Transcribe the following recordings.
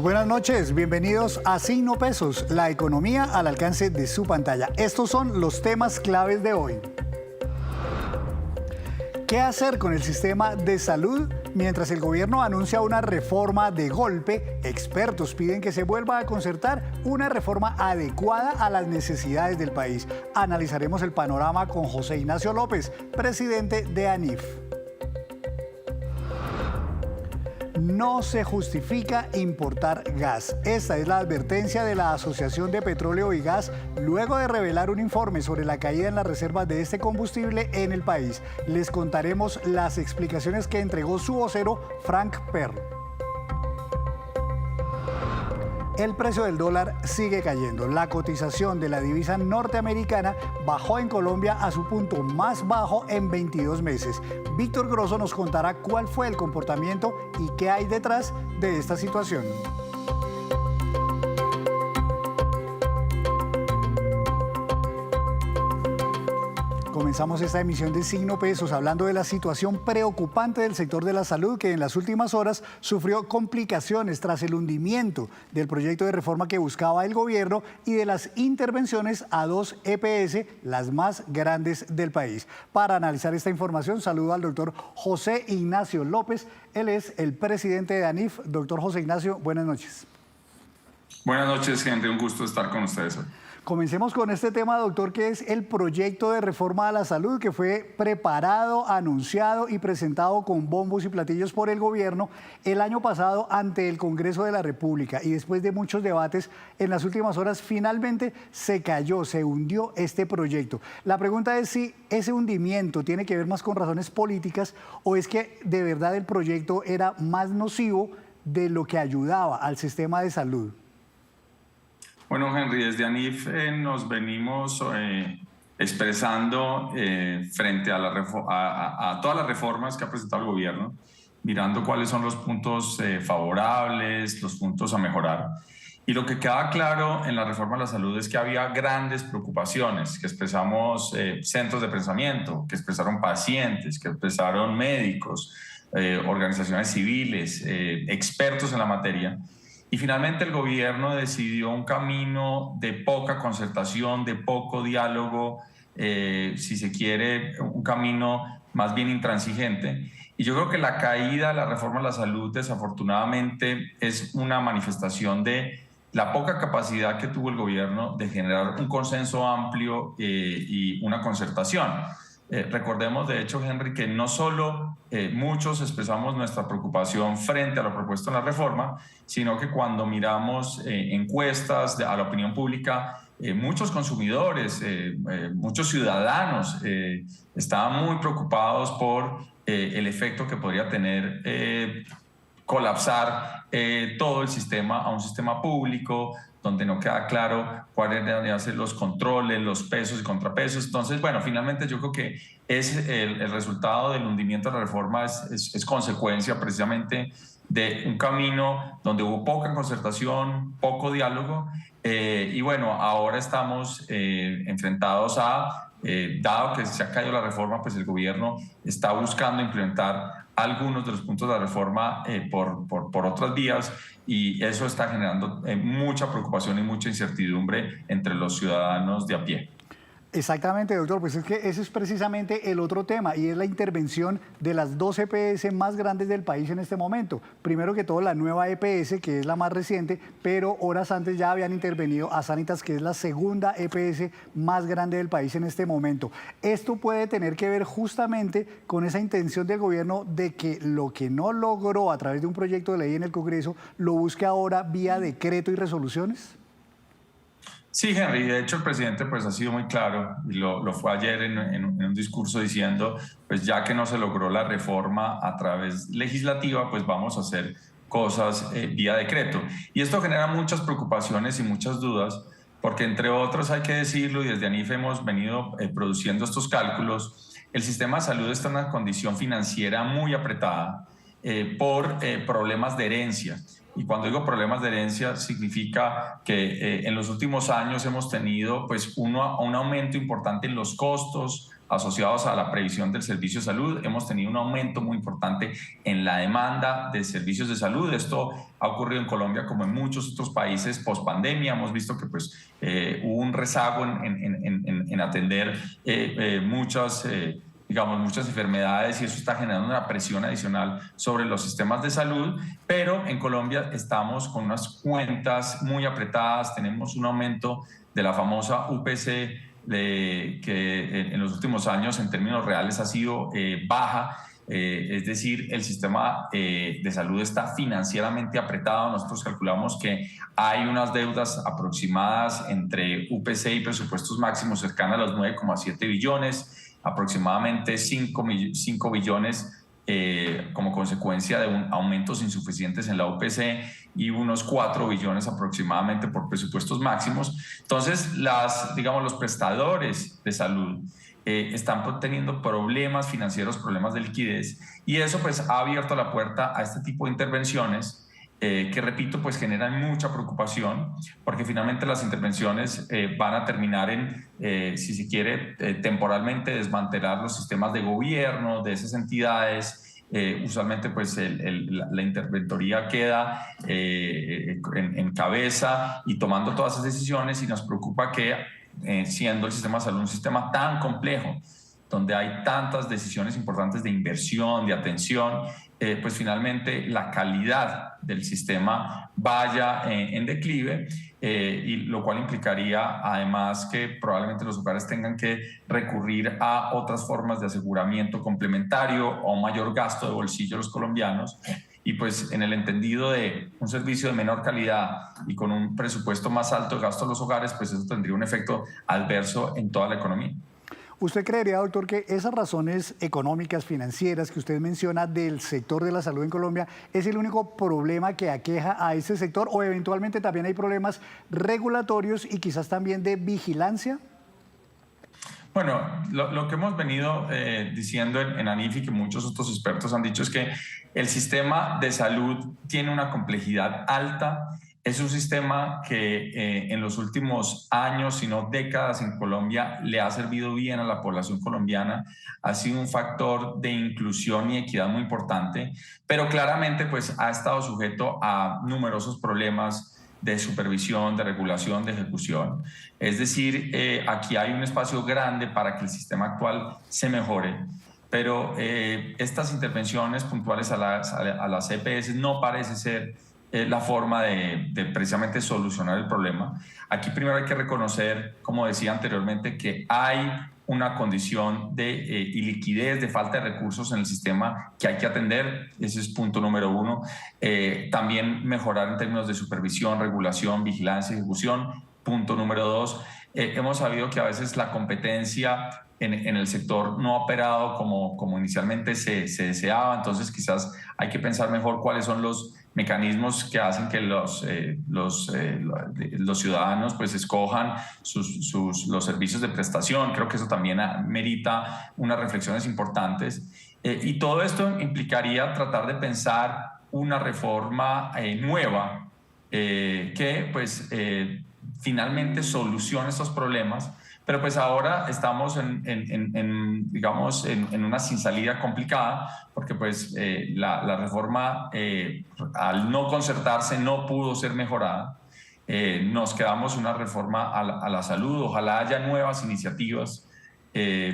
Muy buenas noches, bienvenidos a Signo Pesos, la economía al alcance de su pantalla. Estos son los temas claves de hoy. ¿Qué hacer con el sistema de salud? Mientras el gobierno anuncia una reforma de golpe, expertos piden que se vuelva a concertar una reforma adecuada a las necesidades del país. Analizaremos el panorama con José Ignacio López, presidente de ANIF. No se justifica importar gas. Esta es la advertencia de la Asociación de Petróleo y Gas luego de revelar un informe sobre la caída en las reservas de este combustible en el país. Les contaremos las explicaciones que entregó su vocero, Frank Perl. El precio del dólar sigue cayendo. La cotización de la divisa norteamericana bajó en Colombia a su punto más bajo en 22 meses. Víctor Grosso nos contará cuál fue el comportamiento y qué hay detrás de esta situación. Comenzamos esta emisión de Signo Pesos hablando de la situación preocupante del sector de la salud que en las últimas horas sufrió complicaciones tras el hundimiento del proyecto de reforma que buscaba el gobierno y de las intervenciones a 2 EPS, las más grandes del país. Para analizar esta información saludo al doctor José Ignacio López. Él es el presidente de ANIF. Doctor José Ignacio, buenas noches. Buenas noches, gente. Un gusto estar con ustedes hoy. Comencemos con este tema, doctor, que es el proyecto de reforma a la salud que fue preparado, anunciado y presentado con bombos y platillos por el gobierno el año pasado ante el Congreso de la República. Y después de muchos debates, en las últimas horas finalmente se cayó, se hundió este proyecto. La pregunta es si ese hundimiento tiene que ver más con razones políticas o es que de verdad el proyecto era más nocivo de lo que ayudaba al sistema de salud. Bueno, Henry, desde ANIF nos venimos expresando frente a todas las reformas que ha presentado el gobierno, mirando cuáles son los puntos favorables, los puntos a mejorar. Y lo que queda claro en la reforma de la salud es que había grandes preocupaciones que expresamos centros de pensamiento, que expresaron pacientes, que expresaron médicos, organizaciones civiles, expertos en la materia. Y finalmente el gobierno decidió un camino de poca concertación, de poco diálogo, si se quiere, un camino más bien intransigente. Y yo creo que la caída de la reforma de la salud, desafortunadamente, es una manifestación de la poca capacidad que tuvo el gobierno de generar un consenso amplio y una concertación. Recordemos, de hecho, Henry, que no solo muchos expresamos nuestra preocupación frente a la propuesta de la reforma, sino que cuando miramos encuestas a la opinión pública, muchos consumidores, muchos ciudadanos estaban muy preocupados por el efecto que podría tener colapsar todo el sistema a un sistema público, donde no queda claro cuáles deberían ser los controles, los pesos y contrapesos. Entonces, bueno, finalmente yo creo que es el resultado del hundimiento de la reforma es consecuencia precisamente de un camino donde hubo poca concertación, poco diálogo, y bueno, ahora estamos enfrentados a, dado que se ha caído la reforma, pues el gobierno está buscando implementar algunos de los puntos de la reforma por otras vías, y eso está generando mucha preocupación y mucha incertidumbre entre los ciudadanos de a pie. Exactamente, doctor, pues es que ese es precisamente el otro tema y es la intervención de las 2 EPS más grandes del país en este momento. Primero que todo la nueva EPS, que es la más reciente, pero horas antes ya habían intervenido a Sanitas, que es la segunda EPS más grande del país en este momento. Esto puede tener que ver justamente con esa intención del gobierno de que lo que no logró a través de un proyecto de ley en el Congreso, lo busque ahora vía decreto y resoluciones. Sí, Henry, de hecho el presidente pues ha sido muy claro y lo fue ayer en un discurso diciendo, pues ya que no se logró la reforma a través legislativa, pues vamos a hacer cosas vía decreto. Y esto genera muchas preocupaciones y muchas dudas, porque entre otros hay que decirlo, y desde ANIF hemos venido produciendo estos cálculos, el sistema de salud está en una condición financiera muy apretada por problemas de herencia. Y cuando digo problemas de herencia, significa que en los últimos años hemos tenido pues, un aumento importante en los costos asociados a la previsión del servicio de salud. Hemos tenido un aumento muy importante en la demanda de servicios de salud. Esto ha ocurrido en Colombia como en muchos otros países post pandemia. Hemos visto que pues, hubo un rezago en atender muchas enfermedades, y eso está generando una presión adicional sobre los sistemas de salud, pero en Colombia estamos con unas cuentas muy apretadas, tenemos un aumento de la famosa UPC que en los últimos años en términos reales ha sido baja. Es decir, el sistema de salud está financieramente apretado. Nosotros calculamos que hay unas deudas aproximadas entre UPC y presupuestos máximos cercanas a los 9,7 billones, aproximadamente 5 billones como consecuencia de aumentos insuficientes en la UPC y unos 4 billones aproximadamente por presupuestos máximos. Entonces, los prestadores de salud están teniendo problemas financieros, problemas de liquidez, y eso pues ha abierto la puerta a este tipo de intervenciones que, repito, pues generan mucha preocupación, porque finalmente las intervenciones van a terminar en, si se quiere, temporalmente desmantelar los sistemas de gobierno de esas entidades. Usualmente pues la interventoría queda en cabeza y tomando todas esas decisiones, y nos preocupa que siendo el sistema de salud un sistema tan complejo, donde hay tantas decisiones importantes de inversión, de atención, pues finalmente la calidad del sistema vaya en declive, y lo cual implicaría además que probablemente los hogares tengan que recurrir a otras formas de aseguramiento complementario o un mayor gasto de bolsillo de los colombianos. Y pues en el entendido de un servicio de menor calidad y con un presupuesto más alto de gasto de los hogares, pues eso tendría un efecto adverso en toda la economía. ¿Usted creería, doctor, que esas razones económicas, financieras que usted menciona del sector de la salud en Colombia es el único problema que aqueja a ese sector, o eventualmente también hay problemas regulatorios y quizás también de vigilancia? Bueno, lo que hemos venido diciendo en ANIF y que muchos otros expertos han dicho es que el sistema de salud tiene una complejidad alta. Es un sistema que en los últimos años, si no décadas, en Colombia le ha servido bien a la población colombiana. Ha sido un factor de inclusión y equidad muy importante, pero claramente pues, ha estado sujeto a numerosos problemas de supervisión, de regulación, de ejecución. Es decir, aquí hay un espacio grande para que el sistema actual se mejore, pero estas intervenciones puntuales a las EPS no parece ser la forma de precisamente solucionar el problema. Aquí primero hay que reconocer, como decía anteriormente, que hay una condición de iliquidez, de falta de recursos en el sistema que hay que atender. Ese es punto número uno. También mejorar en términos de supervisión, regulación, vigilancia y ejecución. Punto número dos, hemos sabido que a veces la competencia en el sector no ha operado como inicialmente se deseaba, entonces quizás hay que pensar mejor cuáles son los mecanismos que hacen que los ciudadanos pues escojan los servicios de prestación. Creo que eso también merita unas reflexiones importantes, y todo esto implicaría tratar de pensar una reforma nueva que pues finalmente solucione estos problemas. Pero pues ahora estamos digamos, en una sin salida complicada, porque pues la reforma al no concertarse no pudo ser mejorada. Nos quedamos una reforma a la salud. Ojalá haya nuevas iniciativas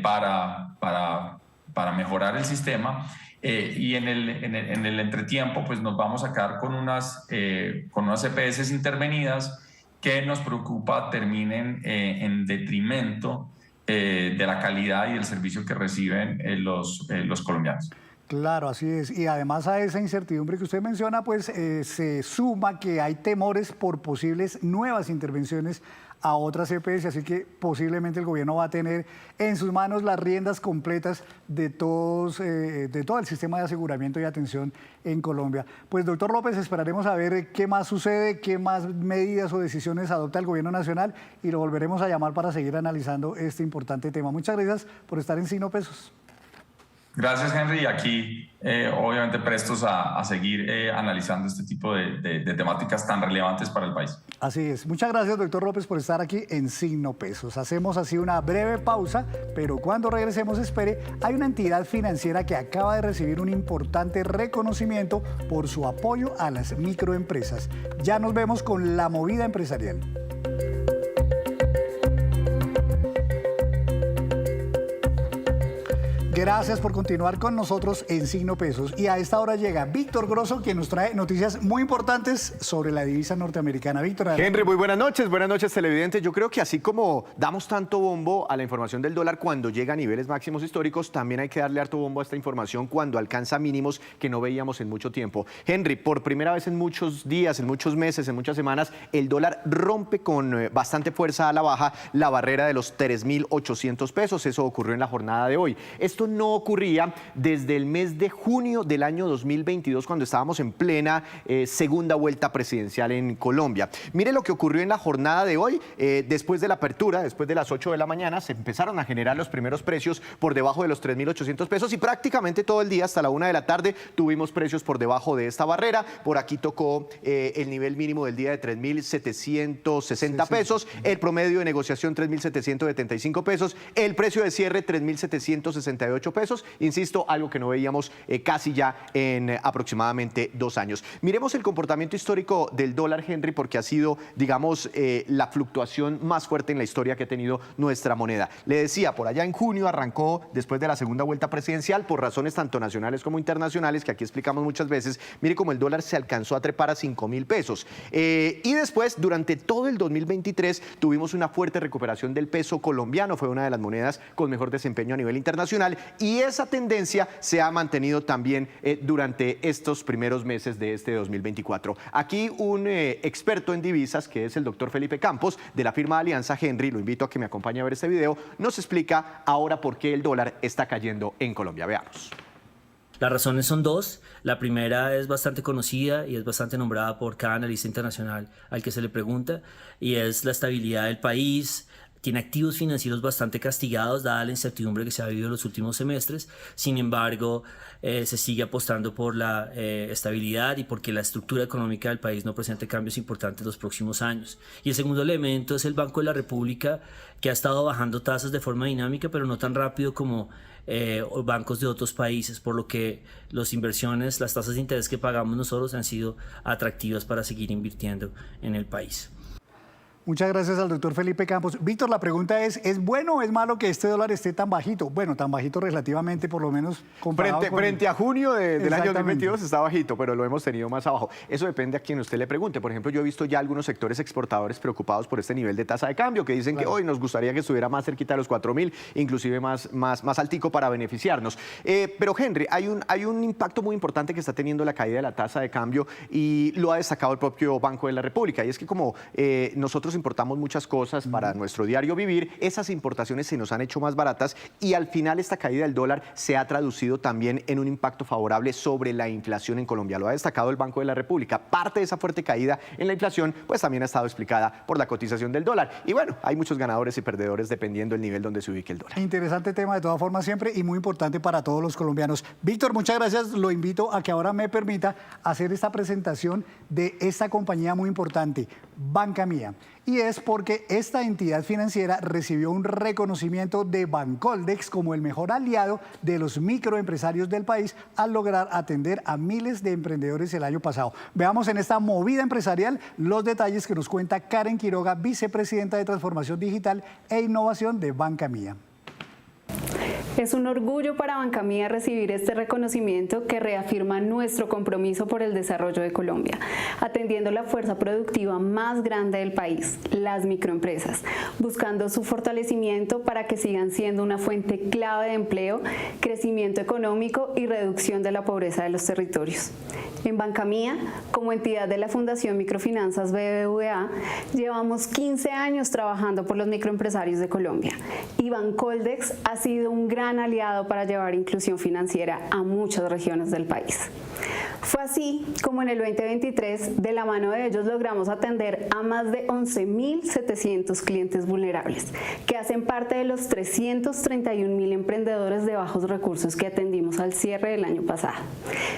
para mejorar el sistema. Y en el entretiempo pues nos vamos a quedar con unas EPS intervenidas que nos preocupa terminen en detrimento de la calidad y el servicio que reciben los colombianos. Claro, así es. Y además a esa incertidumbre que usted menciona, pues se suma que hay temores por posibles nuevas intervenciones a otras EPS, así que posiblemente el gobierno va a tener en sus manos las riendas completas de todo el sistema de aseguramiento y atención en Colombia. Pues doctor López, esperaremos a ver qué más sucede, qué más medidas o decisiones adopta el gobierno nacional, y lo volveremos a llamar para seguir analizando este importante tema. Muchas gracias por estar en Signo Pesos. Gracias, Henry. Y aquí, obviamente, prestos a seguir analizando este tipo de temáticas tan relevantes para el país. Así es. Muchas gracias, doctor López, por estar aquí en Signo Pesos. Hacemos así una breve pausa, pero cuando regresemos, espere, hay una entidad financiera que acaba de recibir un importante reconocimiento por su apoyo a las microempresas. Ya nos vemos con la movida empresarial. Gracias por continuar con nosotros en Signo Pesos. Y a esta hora llega Víctor Grosso, quien nos trae noticias muy importantes sobre la divisa norteamericana. Víctor, adelante. Henry, muy buenas noches televidentes. Yo creo que así como damos tanto bombo a la información del dólar cuando llega a niveles máximos históricos, también hay que darle harto bombo a esta información cuando alcanza mínimos que no veíamos en mucho tiempo. Henry, por primera vez en muchos días, en muchos meses, en muchas semanas, el dólar rompe con bastante fuerza a la baja la barrera de los 3.800 pesos. Eso ocurrió en la jornada de hoy. Esto no ocurría desde el mes de junio del año 2022, cuando estábamos en plena segunda vuelta presidencial en Colombia. Mire lo que ocurrió en la jornada de hoy. Después de la apertura, después de las 8 de la mañana, se empezaron a generar los primeros precios por debajo de los 3.800 pesos y prácticamente todo el día, hasta la 1 de la tarde, tuvimos precios por debajo de esta barrera. Por aquí tocó el nivel mínimo del día de 3.760 pesos, el promedio de negociación 3.775 pesos, el precio de cierre 3.768 pesos, insisto, algo que no veíamos casi ya en aproximadamente 2 años. Miremos el comportamiento histórico del dólar, Henry, porque ha sido, digamos, la fluctuación más fuerte en la historia que ha tenido nuestra moneda. Le decía, por allá en junio arrancó, después de la segunda vuelta presidencial, por razones tanto nacionales como internacionales, que aquí explicamos muchas veces. Mire cómo el dólar se alcanzó a trepar a 5.000 pesos. Y después, durante todo el 2023, tuvimos una fuerte recuperación del peso colombiano. Fue una de las monedas con mejor desempeño a nivel internacional. Y esa tendencia se ha mantenido también durante estos primeros meses de este 2024. Aquí un experto en divisas, que es el doctor Felipe Campos, de la firma Alianza, Henry, lo invito a que me acompañe a ver este video, nos explica ahora por qué el dólar está cayendo en Colombia. Veamos. Las razones son dos. La primera es bastante conocida y es bastante nombrada por cada analista internacional al que se le pregunta, y es la estabilidad del país. Tiene activos financieros bastante castigados, dada la incertidumbre que se ha vivido en los últimos semestres. Sin embargo, se sigue apostando por la estabilidad y porque la estructura económica del país no presente cambios importantes en los próximos años. Y el segundo elemento es el Banco de la República, que ha estado bajando tasas de forma dinámica, pero no tan rápido como bancos de otros países, por lo que las inversiones, las tasas de interés que pagamos nosotros han sido atractivas para seguir invirtiendo en el país. Muchas gracias al doctor Felipe Campos. Víctor, la pregunta ¿es bueno o es malo que este dólar esté tan bajito? Bueno, tan bajito relativamente, por lo menos comparado frente a junio del año 2022 está bajito, pero lo hemos tenido más abajo. Eso depende a quien usted le pregunte. Por ejemplo, yo he visto ya algunos sectores exportadores preocupados por este nivel de tasa de cambio, que dicen que hoy nos gustaría que estuviera más cerquita de los 4.000, inclusive más altico para beneficiarnos. Pero Henry, hay un impacto muy importante que está teniendo la caída de la tasa de cambio y lo ha destacado el propio Banco de la República. Y es que como nosotros importamos muchas cosas para nuestro diario vivir, esas importaciones se nos han hecho más baratas y al final esta caída del dólar se ha traducido también en un impacto favorable sobre la inflación en Colombia. Lo ha destacado el Banco de la República. Parte de esa fuerte caída en la inflación pues también ha estado explicada por la cotización del dólar. Y bueno, hay muchos ganadores y perdedores dependiendo del nivel donde se ubique el dólar. Interesante tema de todas formas siempre y muy importante para todos los colombianos. Víctor, muchas gracias. Lo invito a que ahora me permita hacer esta presentación de esta compañía muy importante, Banca Mía. Y es porque esta entidad financiera recibió un reconocimiento de Bancoldex como el mejor aliado de los microempresarios del país al lograr atender a miles de emprendedores el año pasado. Veamos en esta movida empresarial los detalles que nos cuenta Karen Quiroga, vicepresidenta de Transformación Digital e Innovación de Banca Mía. Es un orgullo para Banca Mía recibir este reconocimiento que reafirma nuestro compromiso por el desarrollo de Colombia, atendiendo la fuerza productiva más grande del país, las microempresas, buscando su fortalecimiento para que sigan siendo una fuente clave de empleo, crecimiento económico y reducción de la pobreza de los territorios. En Banca Mía, como entidad de la Fundación Microfinanzas BBVA, llevamos 15 años trabajando por los microempresarios de Colombia y Bancoldex ha sido un gran gran aliado para llevar inclusión financiera a muchas regiones del país. Fue así como en el 2023, de la mano de ellos, logramos atender a más de 11.700 clientes vulnerables, que hacen parte de los 331.000 emprendedores de bajos recursos que atendimos al cierre del año pasado.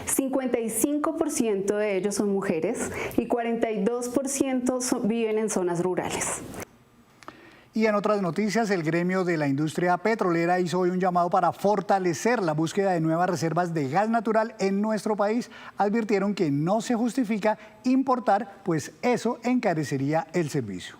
55% de ellos son mujeres y 42% viven en zonas rurales. Y en otras noticias, el gremio de la industria petrolera hizo hoy un llamado para fortalecer la búsqueda de nuevas reservas de gas natural en nuestro país. Advirtieron que no se justifica importar, pues eso encarecería el servicio.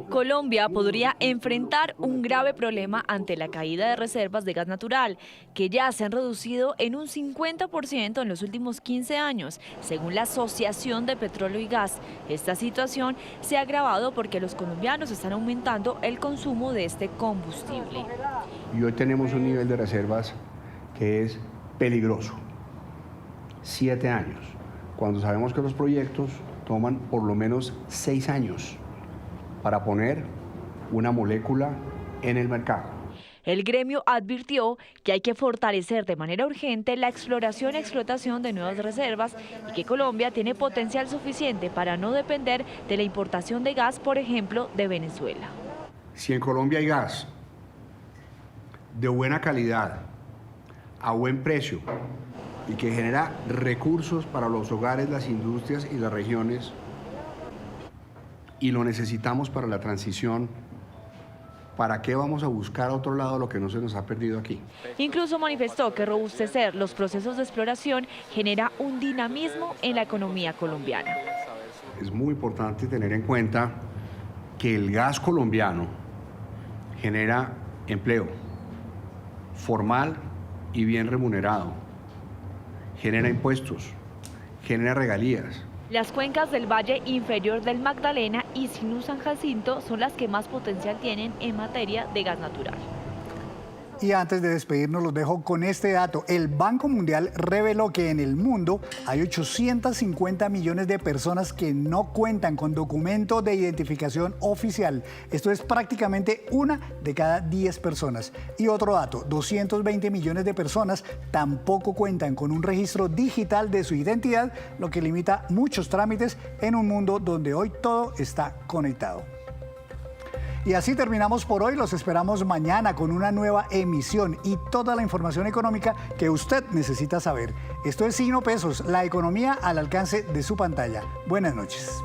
Colombia podría enfrentar un grave problema ante la caída de reservas de gas natural, que ya se han reducido en un 50% en los últimos 15 años, según la Asociación de Petróleo y Gas. Esta situación se ha agravado porque los colombianos están aumentando el consumo de este combustible. Y hoy tenemos un nivel de reservas que es peligroso. 7 años, cuando sabemos que los proyectos toman por lo menos 6 años para poner una molécula en el mercado. El gremio advirtió que hay que fortalecer de manera urgente la exploración y explotación de nuevas reservas y que Colombia tiene potencial suficiente para no depender de la importación de gas, por ejemplo, de Venezuela. Si en Colombia hay gas de buena calidad, a buen precio y que genera recursos para los hogares, las industrias y las regiones, y lo necesitamos para la transición, ¿para qué vamos a buscar a otro lado lo que no se nos ha perdido aquí? Incluso manifestó que robustecer los procesos de exploración genera un dinamismo en la economía colombiana. Es muy importante tener en cuenta que el gas colombiano genera empleo formal y bien remunerado, genera impuestos, genera regalías. Las cuencas del Valle Inferior del Magdalena y Sinú San Jacinto son las que más potencial tienen en materia de gas natural. Y antes de despedirnos los dejo con este dato. El Banco Mundial reveló que en el mundo hay 850 millones de personas que no cuentan con documento de identificación oficial. Esto es prácticamente 1 de cada 10 personas. Y otro dato, 220 millones de personas tampoco cuentan con un registro digital de su identidad, lo que limita muchos trámites en un mundo donde hoy todo está conectado. Y así terminamos por hoy. Los esperamos mañana con una nueva emisión y toda la información económica que usted necesita saber. Esto es Signo Pesos, la economía al alcance de su pantalla. Buenas noches.